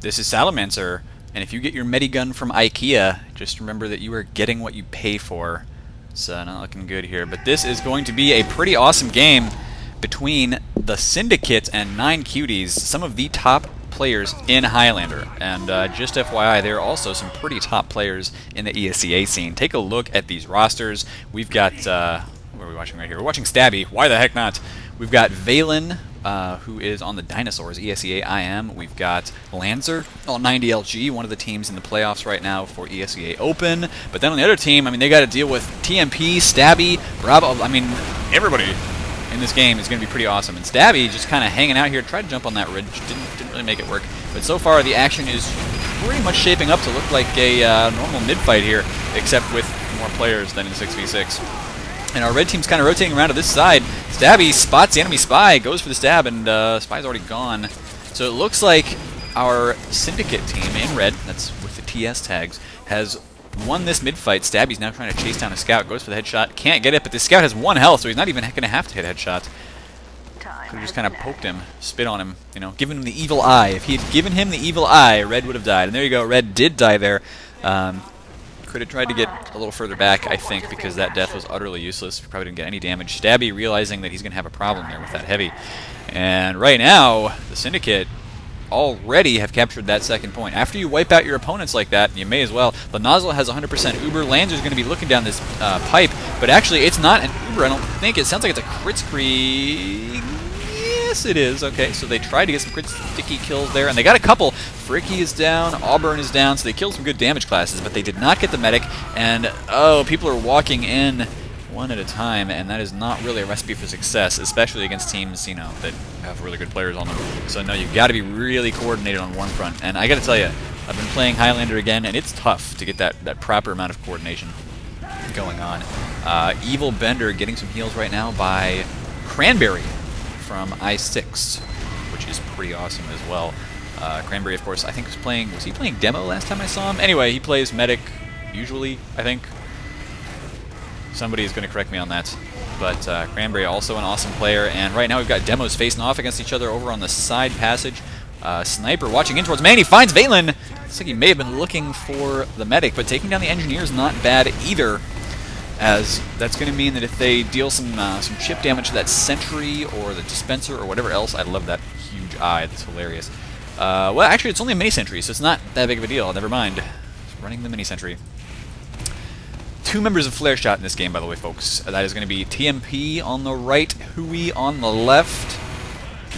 This is Salamancer, and if you get your Medigun from IKEA, just remember that you are getting what you pay for. It's not looking good here, but this is going to be a pretty awesome game between the Syndicate and 9 Cuties, some of the top players in Highlander. And just FYI, there are also some pretty top players in the ESEA scene. Take a look at these rosters. We've got, what are we watching right here? We're watching Stabby. Why the heck not? We've got Valen, who is on the Dinosaurs, ESEA IM. We've got Lancer on 90LG, one of the teams in the playoffs right now for ESEA Open. But then on the other team, I mean, they got to deal with TMP, Stabby, Bravo. I mean, everybody in this game is going to be pretty awesome. And Stabby just kind of hanging out here, tried to jump on that ridge, didn't really make it work. But so far, the action is pretty much shaping up to look like a normal mid-fight here, except with more players than in 6v6. And our red team's kind of rotating around to this side. Stabby spots the enemy spy, goes for the stab, and spy's already gone. So it looks like our Syndicate team in red, that's with the TS tags, has won this mid-fight. Stabby's now trying to chase down a scout, goes for the headshot, can't get it, but this scout has 1 health, so he's not even going to have to hit a headshot. Could have just kind of poked him, spit on him, you know, given him the evil eye. If he had given him the evil eye, Red would have died. And there you go, Red did die there. Could have tried to get a little further back, I think, because that death was utterly useless. Probably didn't get any damage. Stabby realizing that he's going to have a problem there with that heavy. And right now, the Syndicate already have captured that second point. After you wipe out your opponents like that, you may as well. The Nozzle has 100% Uber. Lancer's going to be looking down this pipe, but actually it's not an Uber, I don't think. It sounds like it's a crit spree. Yes, it is. Okay, so they tried to get some crit sticky kills there, and they got a couple. Fricky is down, Auburn is down, so they killed some good damage classes, but they did not get the medic, and oh, people are walking in one at a time, and that is not really a recipe for success, especially against teams, you know, that have really good players on them. So no, you've got to be really coordinated on Warmfront, and I got to tell you, I've been playing Highlander again, and it's tough to get that proper amount of coordination going on. Evil Bender getting some heals right now by Cranberry from I6, which is pretty awesome as well. Cranberry, of course, I think was he playing demo last time I saw him? Anyway, he plays medic, usually, I think. Somebody is going to correct me on that. But Cranberry, also an awesome player, and right now we've got demos facing off against each other over on the side passage. Sniper watching in towards man, he finds Valen! Looks like he may have been looking for the medic, but taking down the engineer is not bad either, as that's going to mean that if they deal some chip damage to that sentry or the dispenser or whatever else, I love that huge eye, that's hilarious. Well, actually, it's only a mini-sentry, so it's not that big of a deal. Never mind. Just running the mini-sentry. 2 members of Flare Shot in this game, by the way, folks. That is going to be TMP on the right, Hui on the left.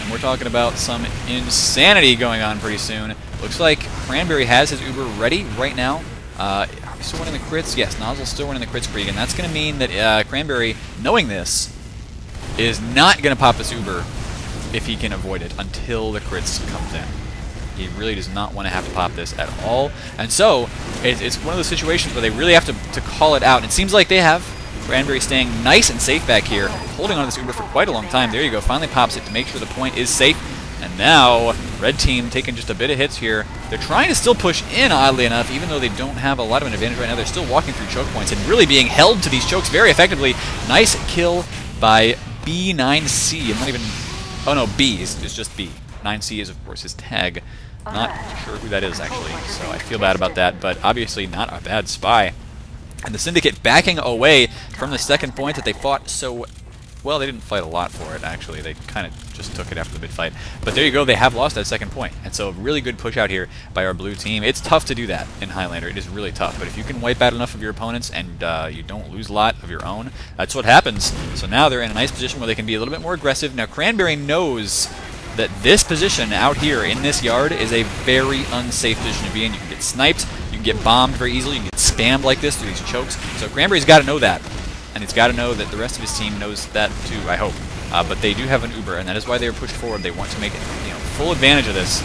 And we're talking about some insanity going on pretty soon. Looks like Cranberry has his Uber ready right now. Are we still winning the crits? Yes, Nozzle's still winning the crit spree, and that's going to mean that Cranberry, knowing this, is not going to pop this Uber if he can avoid it until the crits comes in. He really does not want to have to pop this at all. And so, it's one of those situations where they really have to call it out. And it seems like they have. Cranberry staying nice and safe back here, holding on to this Uber for quite a long time. There you go, finally pops it to make sure the point is safe. And now, red team taking just a bit of hits here. They're trying to still push in, oddly enough, even though they don't have a lot of an advantage right now. They're still walking through choke points and really being held to these chokes very effectively. Nice kill by B9C. I'm not even... Oh no, B is just B. 9C is, of course, his tag. Not sure who that is, actually, so I feel bad about that, but obviously not a bad spy. And the Syndicate backing away from the second point that they fought so... Well, they didn't fight a lot for it, actually. They kind of just took it after the mid-fight. But there you go, they have lost that second point. And so a really good push out here by our blue team. It's tough to do that in Highlander. It is really tough. But if you can wipe out enough of your opponents and you don't lose a lot of your own, that's what happens. So now they're in a nice position where they can be a little bit more aggressive. Now, Cranberry knows that this position out here in this yard is a very unsafe position to be in. You can get sniped, you can get bombed very easily, you can get spammed like this through these chokes. So Cranberry's got to know that. And he's got to know that the rest of his team knows that too, I hope. But they do have an Uber, and that is why they are pushed forward. They want to make full advantage of this.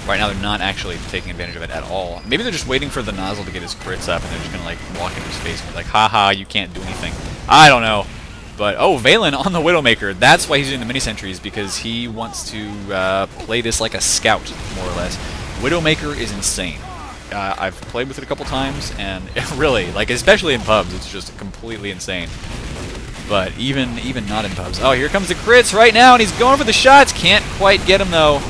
Right now they're not actually taking advantage of it at all. Maybe they're just waiting for the Nozzle to get his crits up, and they're just going to like walk into his face and be like, haha, you can't do anything. I don't know. But, oh, Valen on the Widowmaker. That's why he's doing the mini-sentries, because he wants to play this like a scout, more or less. Widowmaker is insane. I've played with it a couple times, and really, like, especially in pubs, it's just completely insane. But even not in pubs. Oh, here comes the crits right now, and he's going for the shots. Can't quite get him, though.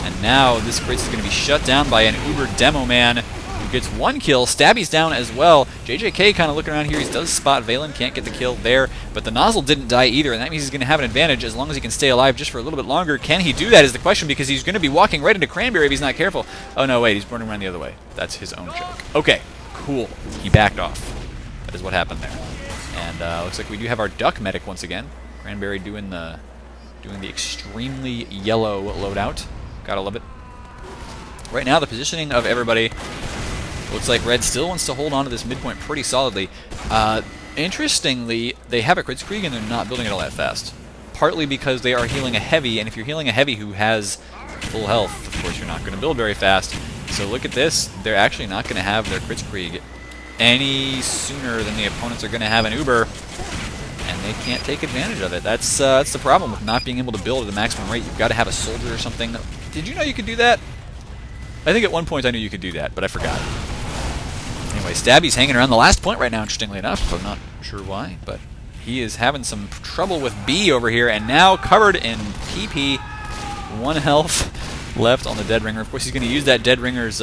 And now this Crits is going to be shut down by an Uber Demo Man who gets 1 kill. Stabby's down as well. JJK kind of looking around here. He does spot Valen, can't get the kill there. But the Nozzle didn't die either, and that means he's going to have an advantage as long as he can stay alive just for a little bit longer. Can he do that is the question, because he's going to be walking right into Cranberry if he's not careful. Oh no, wait, he's running around the other way. That's his own joke. Okay, cool. He backed off. That is what happened there. And looks like we do have our Duck Medic once again. Cranberry doing the extremely yellow loadout. Gotta love it. Right now, the positioning of everybody looks like Red still wants to hold on to this midpoint pretty solidly. Interestingly, they have a Kritzkrieg and they're not building it all that fast. Partly because they are healing a heavy, and if you're healing a heavy who has full health, of course you're not going to build very fast. So look at this. They're actually not going to have their Kritzkrieg any sooner than the opponents are going to have an Uber, and they can't take advantage of it. That's the problem with not being able to build at a maximum rate. You've got to have a soldier or something. Did you know you could do that? I think at one point I knew you could do that, but I forgot. Anyway, Stabby's hanging around the last point right now, interestingly enough. I'm not sure why, but he is having some trouble with B over here, and now covered in PP. 1 health left on the Dead Ringer. Of course, he's going to use that Dead Ringer's...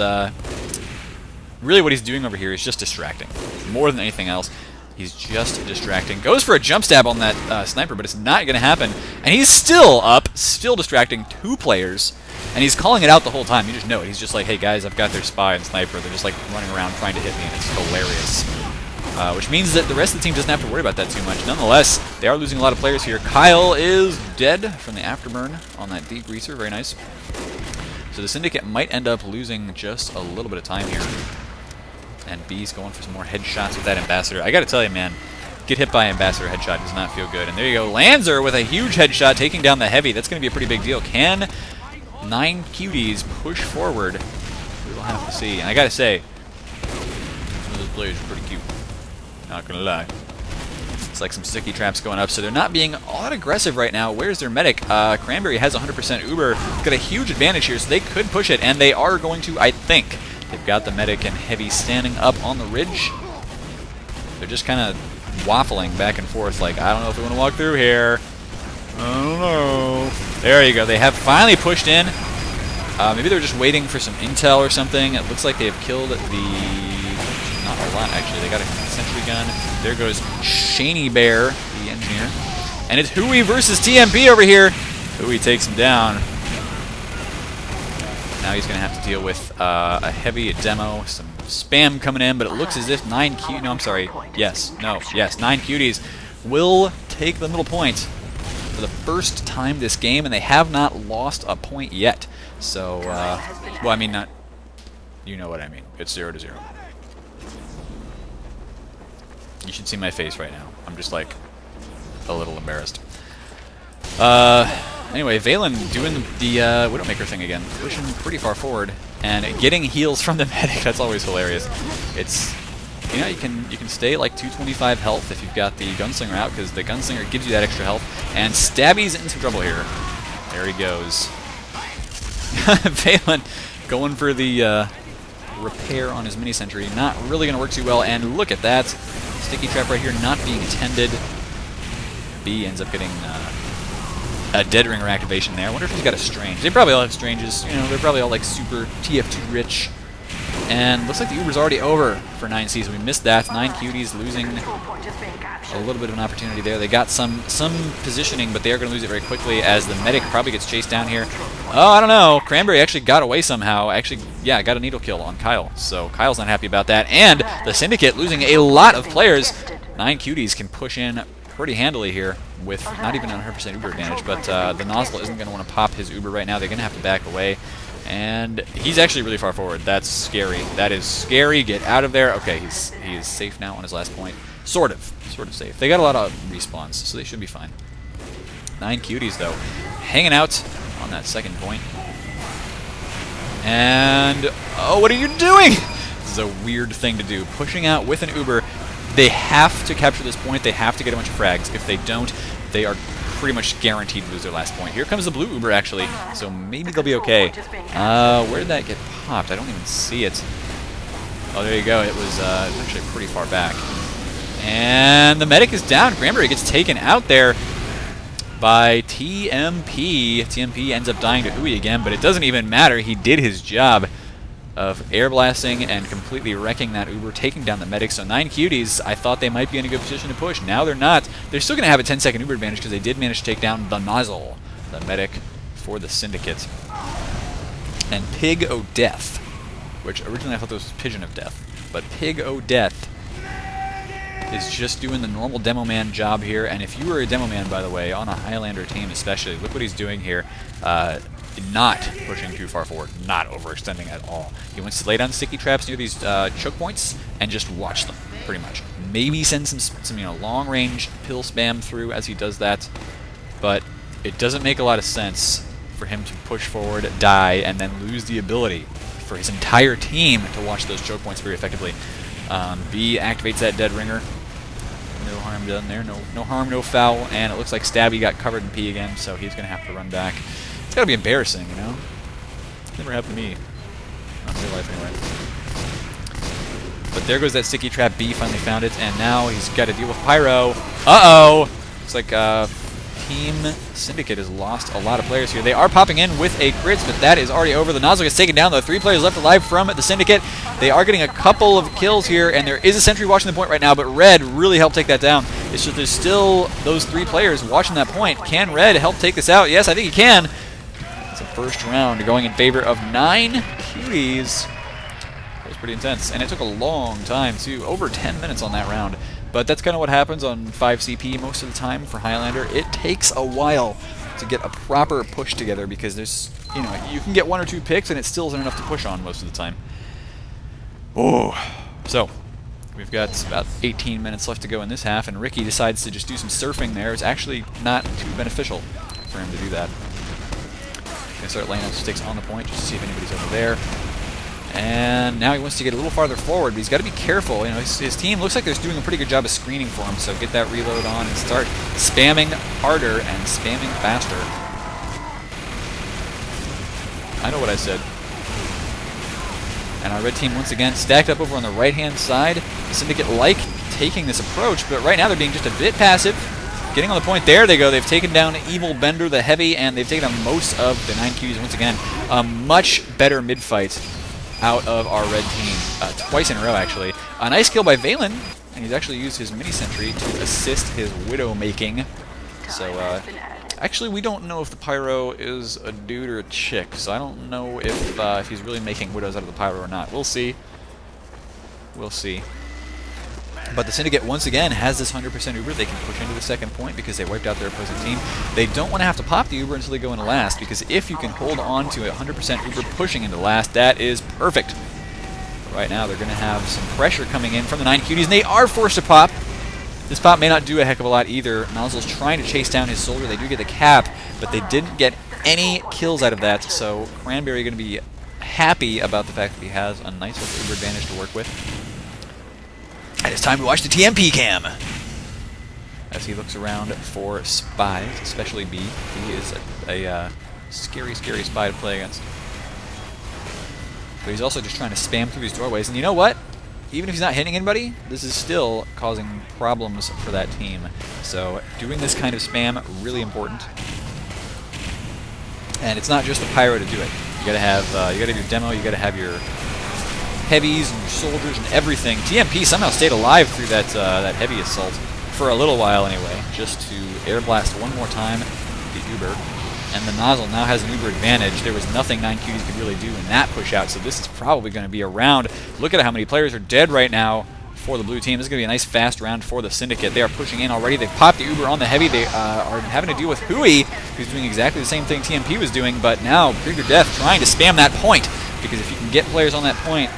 really what he's doing over here is just distracting. More than anything else, he's just distracting. Goes for a jump stab on that sniper, but it's not going to happen. And he's still up, still distracting 2 players. And he's calling it out the whole time. You just know it. He's just like, hey guys, I've got their spy and sniper. They're just like running around trying to hit me, and it's hilarious. Which means that the rest of the team doesn't have to worry about that too much. Nonetheless, they are losing a lot of players here. Kyle is dead from the afterburn on that degreaser. Very nice. So the Syndicate might end up losing just a little bit of time here. And B's going for some more headshots with that Ambassador. I gotta tell you, man, get hit by Ambassador headshot does not feel good. And there you go, Lanzer with a huge headshot taking down the Heavy. That's gonna be a pretty big deal. Can 9 Cuties push forward? We will have to see. And I gotta say, some of those players are pretty cute. Not gonna lie. It's like some sticky traps going up, so they're not being all that aggressive right now. Where's their medic? Cranberry has 100% Uber. Got a huge advantage here, so they could push it, and they are going to, I think. They've got the medic and Heavy standing up on the ridge. They're just kind of waffling back and forth like, I don't know if we want to walk through here. I don't know. There you go. They have finally pushed in. Maybe they're just waiting for some intel or something. It looks like they have killed the... Not a lot, actually. They got a sentry gun. There goes Shaney Bear, the engineer. And it's Hui versus TMP over here. Hui takes him down. Now he's going to have to deal with a heavy demo, some spam coming in, but it looks as if 9 Cuties... No, I'm sorry. Yes. 9 Cuties will take the middle point for the first time this game, and they have not lost a point yet. So, well, I mean, not... You know what I mean. It's 0-0. You should see my face right now. I'm just, like, a little embarrassed. Anyway, Valen doing the Widowmaker thing again, pushing pretty far forward and getting heals from the medic. That's always hilarious. It's, you know, you can stay at like 225 health if you've got the Gunslinger out, because the Gunslinger gives you that extra health. And Stabby's in some trouble here. There he goes. Valen going for the repair on his mini sentry. Not really going to work too well. And look at that sticky trap right here, not being attended. B ends up getting a Dead Ringer activation there. I wonder if he's got a Strange. They probably all have Stranges. You know, they're probably all like super TF2 rich. And looks like the Uber's already over for 9C, so we missed that. 9 Cuties losing a little bit of an opportunity there. They got some positioning, but they are going to lose it very quickly as the medic probably gets chased down here. Oh, I don't know. Cranberry actually got away somehow. Actually, yeah, got a needle kill on Kyle. So Kyle's not happy about that. And the Syndicate losing a lot of players. 9 Cuties can push in pretty handily here with not even 100% Uber advantage, but the Nozzle isn't going to want to pop his Uber right now. They're going to have to back away. And he's actually really far forward. That's scary. That is scary. Get out of there. Okay, he is safe now on his last point. Sort of safe. They got a lot of respawns, so they should be fine. 9 Cuties, though, hanging out on that second point. And, oh, what are you doing? This is a weird thing to do. Pushing out with an Uber. They have to capture this point. They have to get a bunch of frags. If they don't, they are pretty much guaranteed to lose their last point. Here comes the blue Uber, actually, so maybe they'll be okay. Where did that get popped? I don't even see it. Oh, there you go. It was actually pretty far back. And the medic is down. Cranberry gets taken out there. by TMP. TMP ends up dying to Hui again, but it doesn't even matter. He did his job of air blasting and completely wrecking that Uber, taking down the medic. So 9 cuties, I thought they might be in a good position to push. Now they're not. They're still going to have a 10-second Uber advantage because they did manage to take down the nozzle, the medic for the Syndicate. And Pig O' Death, which originally I thought this was Pigeon of Death, but Pig O' Death is just doing the normal demo man job here. And if you were a demo man, by the way, on a Highlander team especially, look what he's doing here. Not pushing too far forward, not overextending at all. He wants to lay down sticky traps near these choke points and just watch them, pretty much. Maybe send some long-range pill spam through as he does that, but it doesn't make a lot of sense for him to push forward, die, and then lose the ability for his entire team to watch those choke points very effectively. B activates that dead ringer. No harm done there, no harm, no foul, and it looks like Stabby got covered in P again, so he's going to have to run back. It's got to be embarrassing, you know? It's never happened to me. Not in real life, anyway. But there goes that sticky trap. B finally found it, and now he's got to deal with Pyro. Uh-oh! Looks like Team Syndicate has lost a lot of players here. They are popping in with a crits, but that is already over. The nozzle gets taken down, though. 3 players left alive from the Syndicate. They are getting a couple of kills here, and there is a sentry watching the point right now, but Red really helped take that down. It's just there's still those 3 players watching that point. Can Red help take this out? Yes, I think he can. It's a first round going in favor of 9 cuties. That was pretty intense, and it took a long time, too. Over 10 minutes on that round. But that's kind of what happens on 5CP most of the time for Highlander. It takes a while to get a proper push together because there's, you know, you can get 1 or 2 picks and it still isn't enough to push on most of the time. Oh, so we've got about 18 minutes left to go in this half, and Ricky decides to just do some surfing there. It's actually not too beneficial for him to do that. Gonna start laying out sticks on the point just to see if anybody's over there. And now he wants to get a little farther forward, but he's got to be careful. You know, his team looks like they're doing a pretty good job of screening for him, so get that reload on and start spamming harder and spamming faster. I know what I said. And our red team once again stacked up over on the right-hand side. The Syndicate like taking this approach, but right now they're being just a bit passive. Getting on the point, there they go. They've taken down Evil Bender, the Heavy, and they've taken down most of the 9 cuties once again. A much better mid-fight out of our red team, twice in a row actually. A nice kill by Valen, and he's actually used his mini-sentry to assist his widow making. So actually we don't know if the Pyro is a dude or a chick, so I don't know if he's really making widows out of the Pyro or not. We'll see. We'll see. But the Syndicate once again has this 100% Uber. They can push into the second point because they wiped out their opposing team. They don't want to have to pop the Uber until they go into last, because if you can hold on to a 100% Uber pushing into last, that is perfect. But right now they're going to have some pressure coming in from the 9 cuties, and they are forced to pop. This pop may not do a heck of a lot either. Nozzle's trying to chase down his soldier. They do get the cap, but they didn't get any kills out of that, so Cranberry going to be happy about the fact that he has a nice little Uber advantage to work with. And it's time to watch the TMP cam as he looks around for spies, especially B. B is a scary, scary spy to play against. But he's also just trying to spam through these doorways. And you know what? Even if he's not hitting anybody, this is still causing problems for that team. So doing this kind of spam, really important. And it's not just the Pyro to do it. You gotta have your demo, you gotta have your heavies and your soldiers and everything. TMP somehow stayed alive through that that heavy assault for a little while anyway, just to air blast one more time the Uber. And the Nozzle now has an Uber advantage. There was nothing 9 cuties could really do in that push out, so this is probably going to be a round. Look at how many players are dead right now for the blue team. This is going to be a nice fast round for the Syndicate. They are pushing in already. They've popped the Uber on the heavy. They are having to deal with Hui, who's doing exactly the same thing TMP was doing, but now Pig O' Death trying to spam that point, because if you can get players on that point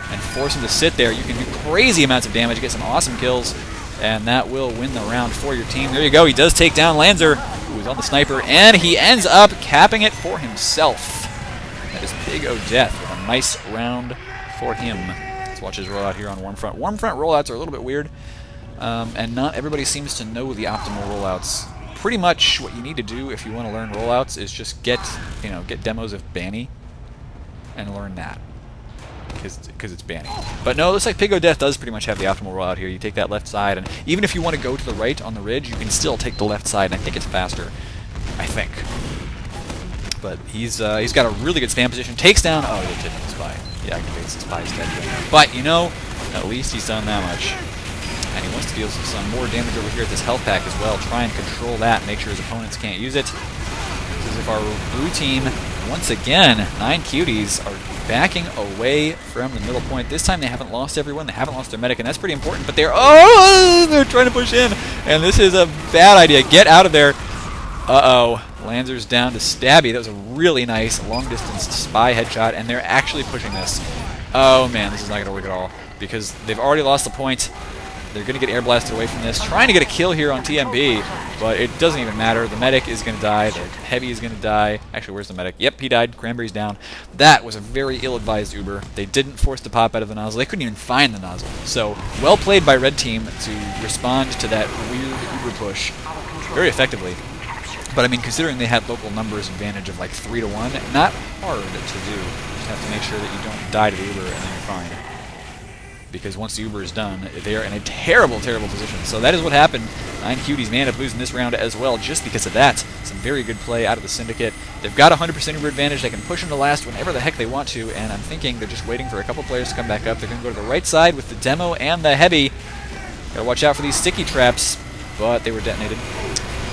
and force them to sit there, you can do crazy amounts of damage, get some awesome kills, and that will win the round for your team. There you go. He does take down Lanzer, who is on the sniper, and he ends up capping it for himself. That is Pig O' Death with a nice round for him. Let's watch his rollout here on Warmfront. Warmfront rollouts are a little bit weird, and not everybody seems to know the optimal rollouts. Pretty much what you need to do if you want to learn rollouts is just get demos of Banny and learn that, because it's Banny. But no, it looks like Pig O' Death does pretty much have the optimal rollout here. You take that left side, and even if you want to go to the right on the ridge, you can still take the left side, and I think it's faster. I think. But he's got a really good spam position. Takes down. Oh, he didn't spy. He activates the spy's dead. But you know, at least he's done that much. And he wants to deal some more damage over here at this health pack as well. Try and control that. Make sure his opponents can't use it. It's as if our blue team, once again, 9 cuties, are backing away from the middle point. This time they haven't lost everyone. They haven't lost their medic, and that's pretty important. But they're trying to push in, and this is a bad idea. Get out of there. Uh-oh. Lanzer's down to Stabby. That was a really nice long-distance spy headshot, and they're actually pushing this. Oh, man, this is not going to work at all because they've already lost the point. They're going to get air blasted away from this. Trying to get a kill here on TMB, but it doesn't even matter. The medic is going to die. The heavy is going to die. Actually, where's the medic? Yep, he died. Cranberry's down. That was a very ill-advised Uber. They didn't force the pop out of the nozzle. They couldn't even find the nozzle. So, well played by Red Team to respond to that weird Uber push very effectively. But I mean, considering they had local numbers advantage of like 3 to 1, not hard to do. You just have to make sure that you don't die to the Uber and then you're fine. Because once the Uber is done, they are in a terrible, terrible position. So that is what happened. 9 cuties may end up losing this round as well just because of that. Some very good play out of the Syndicate. They've got 100% Uber advantage. They can push them to last whenever the heck they want to, and I'm thinking they're just waiting for a couple players to come back up. They're going to go to the right side with the demo and the heavy. Gotta watch out for these sticky traps, but they were detonated.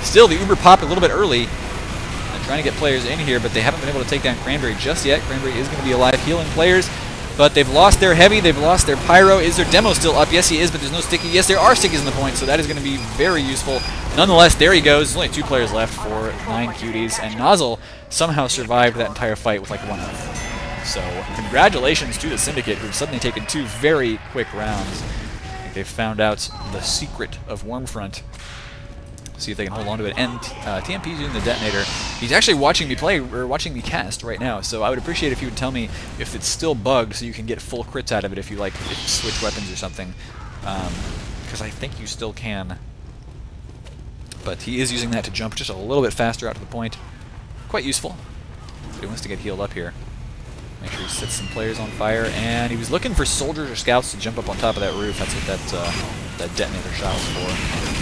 Still, the Uber popped a little bit early. They're trying to get players in here, but they haven't been able to take down Cranberry just yet. Cranberry is going to be alive, healing players, but they've lost their heavy, they've lost their pyro. Is their demo still up? Yes, he is, but there's no sticky. Yes, there are stickies in the point, so that is going to be very useful. Nonetheless, there he goes. There's only 2 players left for 9 cuties, and Nozzle somehow survived that entire fight with like 1 health. So, congratulations to the Syndicate, who've suddenly taken 2 very quick rounds. I think they've found out the secret of Warmfront. See if they can hold on to it. And TMP's using the detonator. He's actually watching me play, or watching me cast right now, so I would appreciate if you would tell me if it's still bugged so you can get full crits out of it if you like switch weapons or something. Because I think you still can. But he is using that to jump just a little bit faster out to the point. Quite useful. But he wants to get healed up here. Make sure he sets some players on fire. And he was looking for soldiers or scouts to jump up on top of that roof. That's what that detonator shot was for.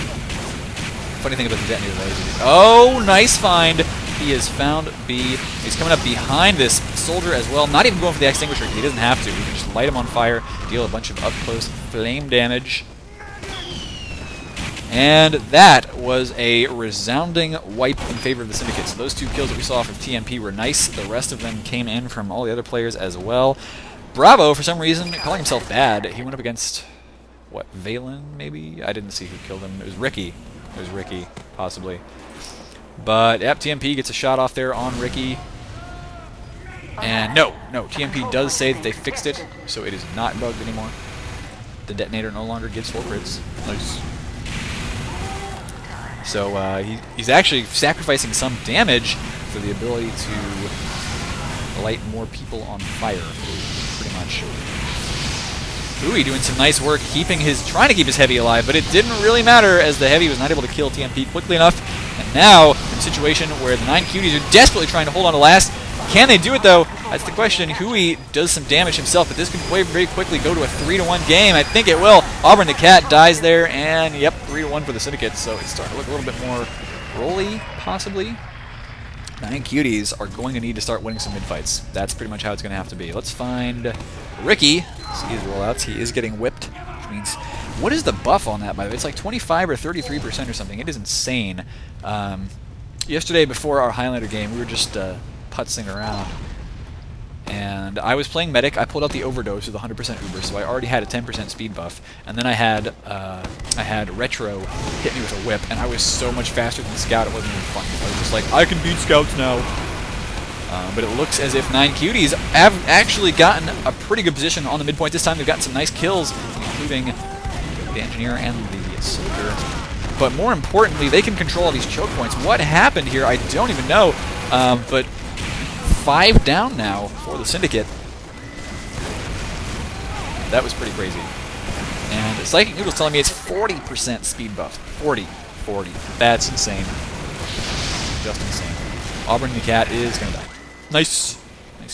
Funny thing about the detonator is, oh, nice find. He has found B. He's coming up behind this soldier as well. Not even going for the extinguisher. He doesn't have to. He can just light him on fire, deal a bunch of up-close flame damage. And that was a resounding wipe in favor of the Syndicate. So those 2 kills that we saw from TMP were nice. The rest of them came in from all the other players as well. Bravo, for some reason, calling himself bad. He went up against, what, Valen, maybe? I didn't see who killed him. It was Ricky. It was Ricky, possibly. But, yep, TMP gets a shot off there on Ricky. And no, TMP does say that they fixed it, so it is not bugged anymore. The detonator no longer gives full crits. Nice. So, he's actually sacrificing some damage for the ability to light more people on fire, pretty much. Ooh, doing some nice work trying to keep his heavy alive, but it didn't really matter as the heavy was not able to kill TMP quickly enough. And now, in a situation where the 9 cuties are desperately trying to hold on to last. Can they do it, though? That's the question. Hui does some damage himself, but this could very quickly go to a 3-1 game. I think it will. Auburn the Cat dies there, and yep, 3-1 for the Syndicate, so it's starting to look a little bit more rolly, possibly. 9 cuties are going to need to start winning some mid-fights. That's pretty much how it's going to have to be. Let's find Ricky. See his rollouts. He is getting whipped, which means... What is the buff on that, by the way? It's like 25 or 33% or something. It is insane. Yesterday, before our Highlander game, we were just putzing around. And I was playing Medic. I pulled out the Overdose with 100% Uber, so I already had a 10% speed buff. And then I had Retro hit me with a whip, and I was so much faster than Scout, it wasn't even funny. I was just like, I can beat Scouts now. But it looks as if 9 cuties have actually gotten a pretty good position on the midpoint this time. They've gotten some nice kills, including the Engineer and the Soldier. But more importantly, they can control all these choke points. What happened here, I don't even know. But 5 down now for the Syndicate. That was pretty crazy. And Psychic Noodle's telling me it's 40% speed buff. 40. That's insane. Just insane. Auburn the Cat is going to die. Nice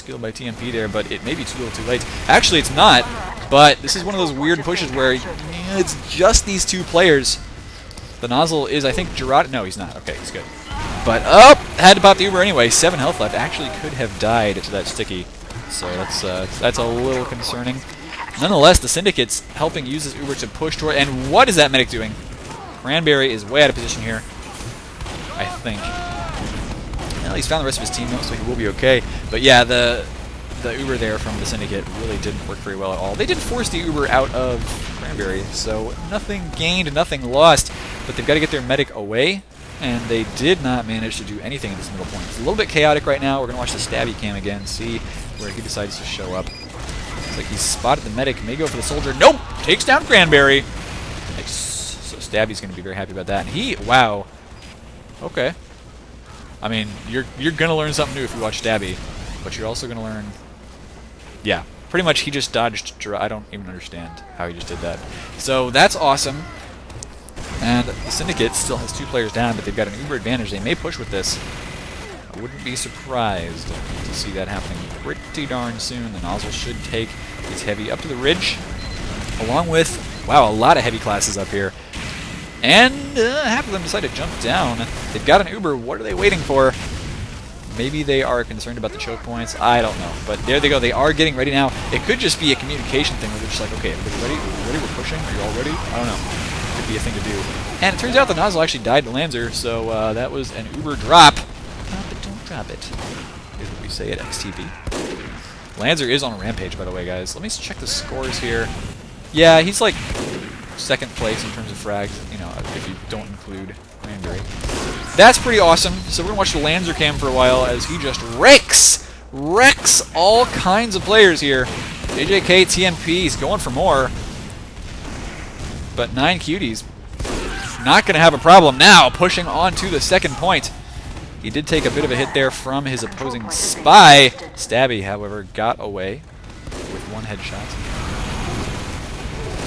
kill by TMP there, but it may be too little too late. Actually, it's not, but this is one of those weird pushes where it's just these 2 players. The Nozzle is, I think, Gerard. No, he's not. Okay, he's good. But, oh, had to pop the Uber anyway. 7 health left. Actually could have died to that sticky. So that's a little concerning. Nonetheless, the Syndicate's helping use this Uber to push toward... And what is that medic doing? Cranberry is way out of position here, I think. Well, he's found the rest of his team, though, so he will be okay. But yeah, the Uber there from the Syndicate really didn't work very well at all. They did force the Uber out of Cranberry, so nothing gained, nothing lost. But they've got to get their medic away, and they did not manage to do anything at this middle point. It's a little bit chaotic right now. We're going to watch the Stabby cam again, see where he decides to show up. It's like he's spotted the medic, may go for the soldier. Nope! Takes down Cranberry. Nice. So Stabby's going to be very happy about that. And he, wow. Okay. I mean, you're going to learn something new if you watch Stabby, but you're also going to learn... Yeah, pretty much he just dodged... I don't even understand how he just did that. So that's awesome. And the Syndicate still has 2 players down, but they've got an Uber advantage. They may push with this. I wouldn't be surprised to see that happening pretty darn soon. The Nozzle should take his heavy up to the ridge, along with, wow, a lot of heavy classes up here. And half of them decide to jump down. They've got an Uber. What are they waiting for? Maybe they are concerned about the choke points. I don't know. But there they go. They are getting ready now. It could just be a communication thing where they're just like, okay, everybody ready? Are we ready? We're pushing. Are you all ready? I don't know. Could be a thing to do. And it turns out the Nozzle actually died to Lancer, so that was an Uber drop. Drop it, don't drop it, is what we say at SalTV. Lancer is on a rampage, by the way, guys. Let me check the scores here. Yeah, he's like 2nd place in terms of frags, you know, if you don't include Cranberry. That's pretty awesome. So we're going to watch the Lancer cam for a while as he just wrecks all kinds of players here. JJK, TMP, he's going for more. But 9 Cuties, not going to have a problem now, pushing on to the 2nd point. He did take a bit of a hit there from his opposing spy. Stabby, however, got away with 1 headshot.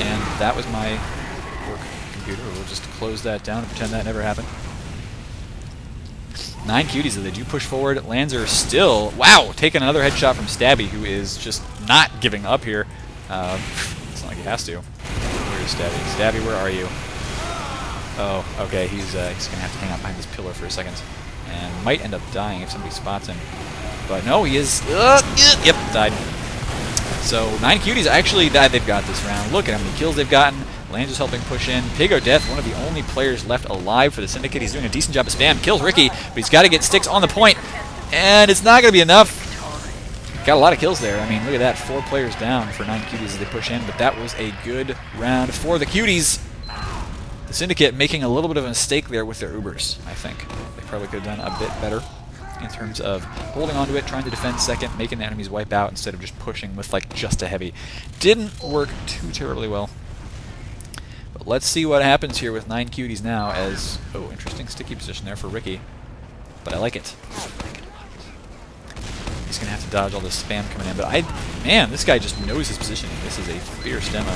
And that was my work computer. We'll just close that down and pretend that never happened. 9 Cuties, though. They do push forward. Lancer still, wow, taking another headshot from Stabby, who is just not giving up here. It's not like he has to. Where's Stabby? Stabby, where are you? Oh, okay, he's going to have to hang out behind this pillar for a second. And might end up dying if somebody spots him. But no, he is... yep, died. So 9 Cuties actually died. They've got this round. Look at how many kills they've gotten. Lancer's helping push in. Pig or Death, one of the only players left alive for the Syndicate. He's doing a decent job of spam. Kills Ricky, but he's got to get sticks on the point. And it's not going to be enough. Got a lot of kills there. I mean, look at that. 4 players down for 9 Cuties as they push in. But that was a good round for the Cuties. The Syndicate making a little bit of a mistake there with their Ubers, I think. They probably could have done a bit better in terms of holding onto it, trying to defend 2nd, making the enemies wipe out instead of just pushing with like just a heavy. Didn't work too terribly well. But let's see what happens here with 9 Cuties now as... Oh, interesting sticky position there for Ricky. But I like it. He's going to have to dodge all this spam coming in. But man, this guy just knows his positioning. This is a fierce demo.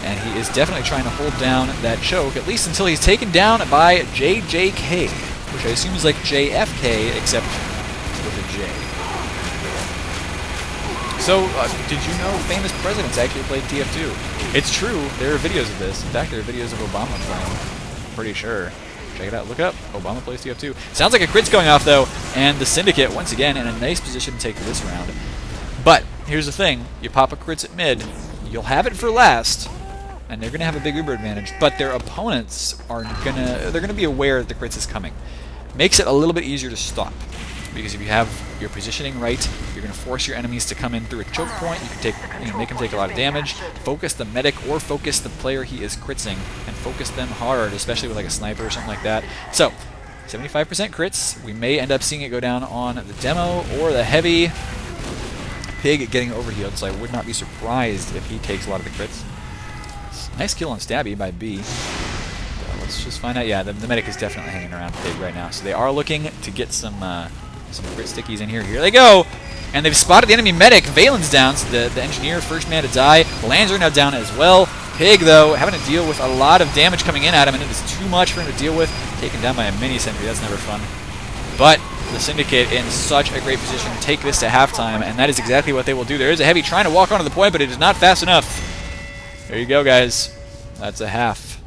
And he is definitely trying to hold down that choke, at least until he's taken down by JJK, which I assume is like JFK, except with a J. So, did you know famous presidents actually played TF2? It's true, there are videos of this. In fact, there are videos of Obama playing. I'm pretty sure. Check it out, look up. Obama plays TF2. Sounds like a crit's going off, though, and the Syndicate, once again, in a nice position to take this round. But, here's the thing. You pop a crits at mid, you'll have it for last, and they're going to have a big Uber advantage, but their opponents are they're going to be aware that the crits is coming. Makes it a little bit easier to stop, because if you have your positioning right, you're going to force your enemies to come in through a choke point. You can take, make them take a lot of damage. Focus the medic or focus the player he is critsing, and focus them hard, especially with like a sniper or something like that. So, 75% crits. We may end up seeing it go down on the demo or the heavy. Pig getting overhealed, so I would not be surprised if he takes a lot of the crits. Nice kill on Stabby by B. So let's just find out. Yeah, the medic is definitely hanging around Pig right now. So they are looking to get some crit stickies in here. Here they go! And they've spotted the enemy medic. Valen's down, so the engineer, first man to die. Lancer now down as well. Pig, though, having to deal with a lot of damage coming in at him, and it is too much for him to deal with. Taken down by a mini-sentry, that's never fun. But the Syndicate in such a great position to take this to halftime, and that is exactly what they will do. There is a heavy trying to walk onto the point, but it is not fast enough. There you go, guys. That's a half.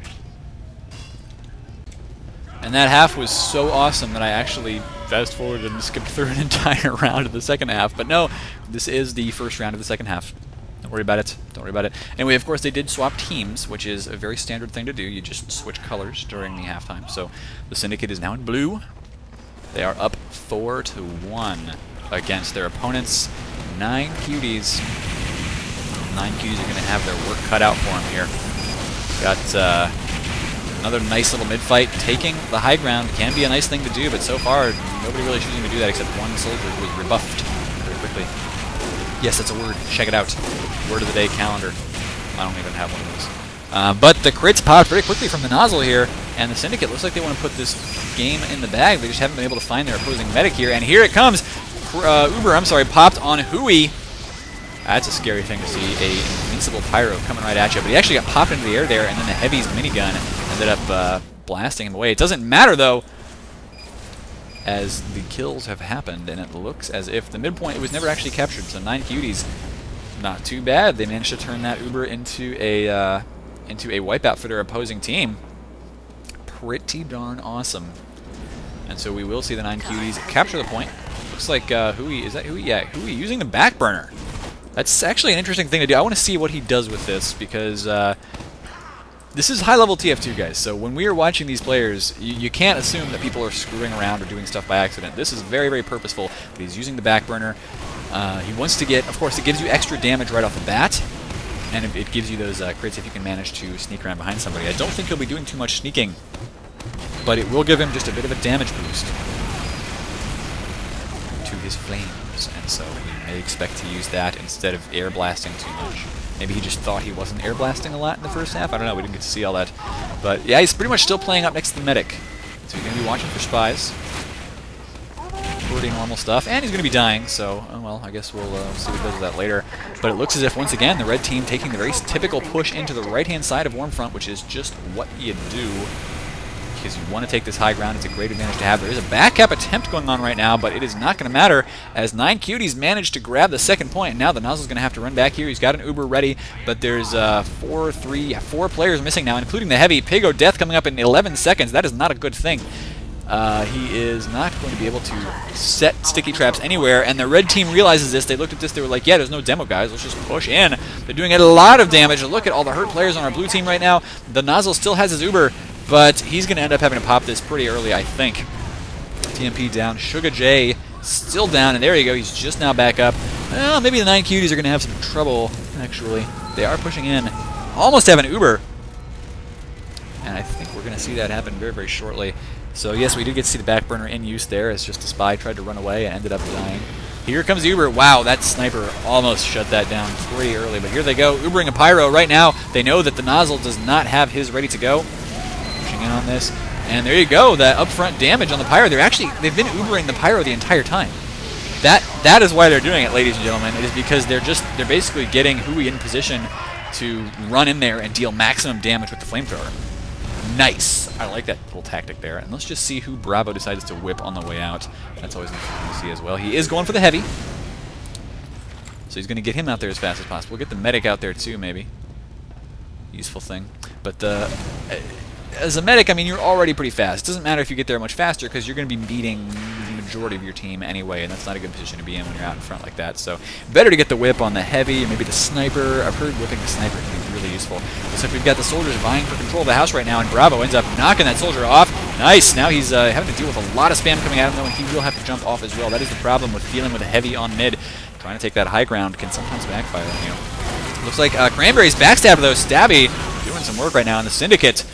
And And that half was so awesome that I actually fast-forwarded and skipped through an entire round of the second half. But no, this is the first round of the second half. Don't worry about it. Don't worry about it. Anyway, of course, they did swap teams, which is a very standard thing to do. You just switch colors during the halftime. So the Syndicate is now in blue. They are up 4-1 against their opponents. 9 cuties. 9 cuties are going to have their work cut out for them here. Got another nice little mid-fight. Taking the high ground can be a nice thing to do, but so far, nobody really choosing to do that except one soldier who was rebuffed very quickly. Yes, that's a word. Check it out. Word of the day calendar. I don't even have one of those. But the crits popped very quickly from the nozzle here, and the Syndicate looks like they want to put this game in the bag. They just haven't been able to find their opposing medic here, and here it comes. Popped on Hui. That's a scary thing to see, a invincible pyro coming right at you. But he actually got popped into the air there, and then the Heavy's minigun ended up blasting him away. It doesn't matter, though, as the kills have happened, and it looks as if the midpoint was never actually captured. So 9 cuties, not too bad. They managed to turn that Uber into a wipeout for their opposing team. Pretty darn awesome. And so we will see the 9 cuties capture the point. Looks like Hui, is that Hui? Yeah, Hui using the back burner. That's actually an interesting thing to do. I want to see what he does with this, because this is high-level TF2, guys. So when we are watching these players, you can't assume that people are screwing around or doing stuff by accident. This is very, very purposeful. But he's using the back burner. He wants to get, of course, it gives you extra damage right off the bat, and it gives you those crits if you can manage to sneak around behind somebody. I don't think he'll be doing too much sneaking, but it will give him just a bit of a damage boost to his flames, and so we may expect to use that instead of air blasting too much. Maybe he just thought he wasn't air blasting a lot in the first half. I don't know. We didn't get to see all that. But yeah, he's pretty much still playing up next to the medic. So he's going to be watching for spies. Pretty normal stuff. And he's going to be dying, so, oh, well, I guess we'll see what he does with that later. But it looks as if, once again, the red team taking the very typical push into the right-hand side of Warmfront, which is just what you do, because you want to take this high ground. It's a great advantage to have. There is a back cap attempt going on right now, but it is not going to matter, as 9 cuties managed to grab the second point, and now the Nozzle's going to have to run back here. He's got an Uber ready, but there's 4 players missing now, including the Heavy. Pigo Death coming up in 11 seconds. That is not a good thing. He is not going to be able to set sticky traps anywhere, and the red team realizes this. They looked at this, they were like, yeah, there's no demo, guys. Let's just push in. They're doing a lot of damage. Look at all the hurt players on our blue team right now. The Nozzle still has his Uber, but he's going to end up having to pop this pretty early, I think. TMP down. Sugar J still down, and there you go. He's just now back up. Well, maybe the 9 cuties are going to have some trouble, actually. They are pushing in. Almost have an Uber. And I think we're going to see that happen very, very shortly. So, yes, we did get to see the back burner in use there, as just a spy tried to run away and ended up dying. Here comes the Uber. Wow, that sniper almost shut that down pretty early. But here they go, Ubering a Pyro right now. They know that the Nozzle does not have his ready to go. Pushing in on this. And there you go, that upfront damage on the Pyro. They've been Ubering the Pyro the entire time. That is why they're doing it, ladies and gentlemen. It is because they're basically getting Hui in position to run in there and deal maximum damage with the flamethrower. Nice. I like that little tactic there. And let's just see who Bravo decides to whip on the way out. That's always interesting to see as well. He is going for the Heavy. So he's going to get him out there as fast as possible. We'll get the medic out there too, maybe. Useful thing. But as a medic, I mean, you're already pretty fast. It doesn't matter if you get there much faster, because you're going to be beating the majority of your team anyway, and that's not a good position to be in when you're out in front like that. So better to get the whip on the Heavy, or maybe the Sniper. I've heard whipping the Sniper can be really useful. Looks like we've got the soldiers vying for control of the house right now, and Bravo ends up knocking that soldier off. Nice! Now he's having to deal with a lot of spam coming at him, though, and he will have to jump off as well. That is the problem with dealing with a Heavy on mid. Trying to take that high ground can sometimes backfire on you. Looks like Cranberry's backstabber, though. Stabby doing some work right now, and the Syndicate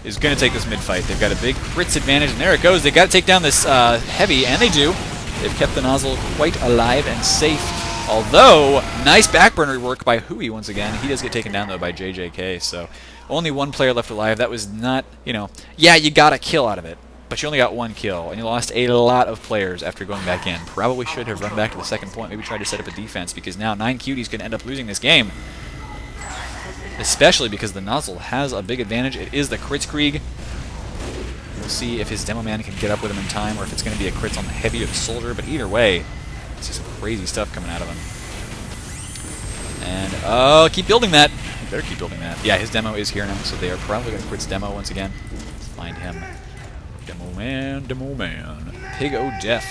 is going to take this mid-fight. They've got a big crits advantage, and there it goes. They've got to take down this Heavy, and they do. They've kept the Nozzle quite alive and safe. Although, nice backburner work by Hui once again. He does get taken down, though, by JJK, so only one player left alive. That was not, yeah, you got a kill out of it, but you only got 1 kill, and you lost a lot of players after going back in. Probably should have run back to the second point, maybe tried to set up a defense, because now 9 cuties can end up losing this game. Especially because the Nozzle has a big advantage. It is the Kritzkrieg. We'll see if his Demo Man can get up with him in time, or if it's going to be a crits on the Heavy or the Soldier, but either way, I see some crazy stuff coming out of him. And, oh, keep building that. You better keep building that. Yeah, his Demo is here now, so they are probably going to crits Demo once again. Let's find him. Demo man. Pig O Death.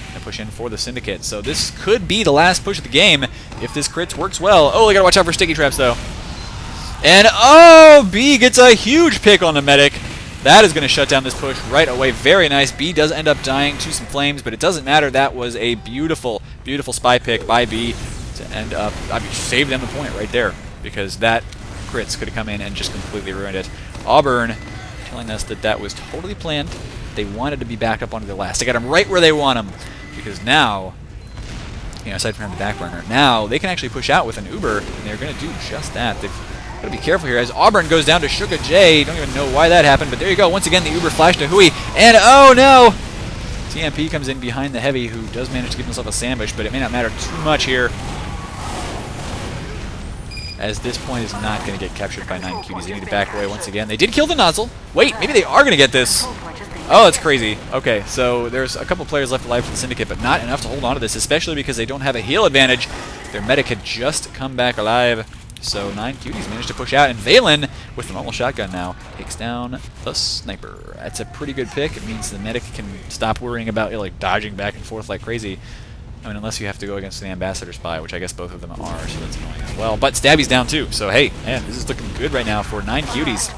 Gonna push in for the Syndicate. So this could be the last push of the game if this crits works well. Oh, they gotta watch out for sticky traps though. And oh, B gets a huge pick on the medic. That is going to shut down this push right away. Very nice. B does end up dying to some flames, but it doesn't matter. That was a beautiful, beautiful spy pick by B to end up, I mean, save them the point right there, because that crits could have come in and just completely ruined it. Auburn telling us that that was totally planned. They wanted to be back up onto the last. They got them right where they want them, because now, you know, aside from having the back burner, now they can actually push out with an Uber, and they're going to do just that. They've got to be careful here as Auburn goes down to Sugar J. Don't even know why that happened, but there you go. Once again, the Uber flash to Hui, and oh no! TMP comes in behind the Heavy, who does manage to give himself a sandwich, but it may not matter too much here, as this point is not going to get captured by 9 Cuties. They need to back away once again. They did kill the nozzle. Wait, maybe they are going to get this. Oh, that's crazy. Okay, so there's a couple players left alive for the Syndicate, but not enough to hold on to this, especially because they don't have a heal advantage. Their medic had just come back alive. So 9 Cuties managed to push out, and Valen, with the normal shotgun now, takes down the Sniper. That's a pretty good pick. It means the medic can stop worrying about like dodging back and forth like crazy. I mean, unless you have to go against the Ambassador Spy, which I guess both of them are, so that's annoying as well. But Stabby's down too, so hey, man, this is looking good right now for 9 Cuties.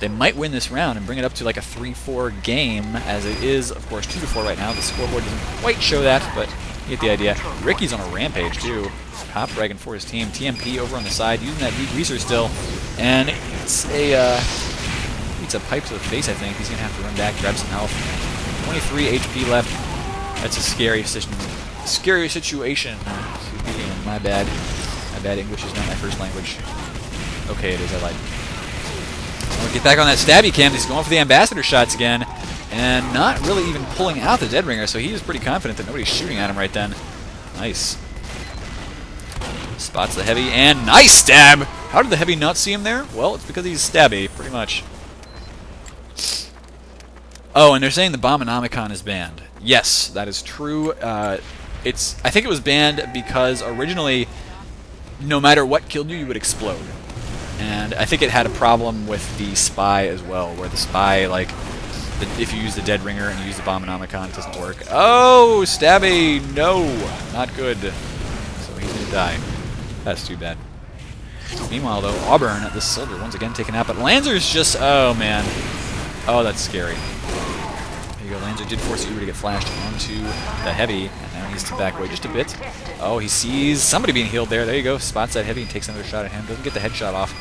They might win this round and bring it up to like a 3-4 game, as it is, of course, 2-4 right now. The scoreboard doesn't quite show that, but you get the idea. Ricky's on a rampage too. Top fragging for his team. TMP over on the side, using that degreaser still, and it's a pipe to the face. I think he's gonna have to run back, grab some health. 23 HP left. That's a scary situation. My bad. My bad. English is not my first language. Okay, it is. I lied. We'll get back on that stabby cam. He's going for the Ambassador shots again, and not really even pulling out the Dead Ringer. So he is pretty confident that nobody's shooting at him right then. Nice. Spots the Heavy, and nice stab! How did the Heavy not see him there? Well, it's because he's stabby, pretty much. Oh, and they're saying the Bombonomicon is banned. Yes, that is true. I think it was banned because originally, no matter what killed you, you would explode. And I think it had a problem with the Spy as well, where the Spy, like, if you use the Dead Ringer and you use the Bombonomicon, it doesn't work. Oh, stabby! No! Not good. So he's gonna die. That's too bad. Meanwhile, though, Auburn, this soldier, once again taken out, but Lanzer's just... Oh, man. Oh, that's scary. There you go. Lanzer did force Uber to get flashed onto the Heavy, and now he needs to back away just a bit. Oh, he sees somebody being healed there. There you go. Spots that Heavy and takes another shot at him. Doesn't get the headshot off.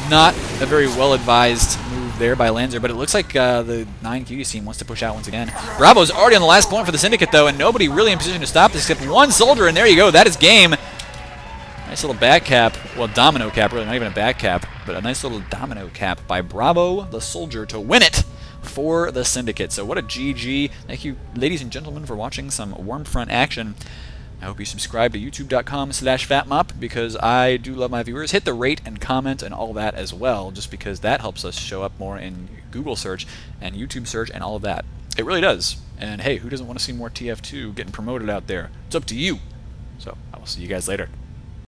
Not a very well-advised move there by Lanzer, but it looks like the 9 Cuties team wants to push out once again. Bravo's already on the last point for the Syndicate, though, and nobody really in position to stop this except one soldier, and there you go. That is game. Nice little back cap. Well, domino cap, really, not even a back cap, but a nice little domino cap by Bravo, the soldier, to win it for the Syndicate. So what a GG. Thank you, ladies and gentlemen, for watching some Warmfront action. I hope you subscribe to youtube.com/fatmop, because I do love my viewers. Hit the rate and comment and all that as well, just because that helps us show up more in Google search and YouTube search and all of that. It really does. And hey, who doesn't want to see more TF2 getting promoted out there? It's up to you. So I will see you guys later.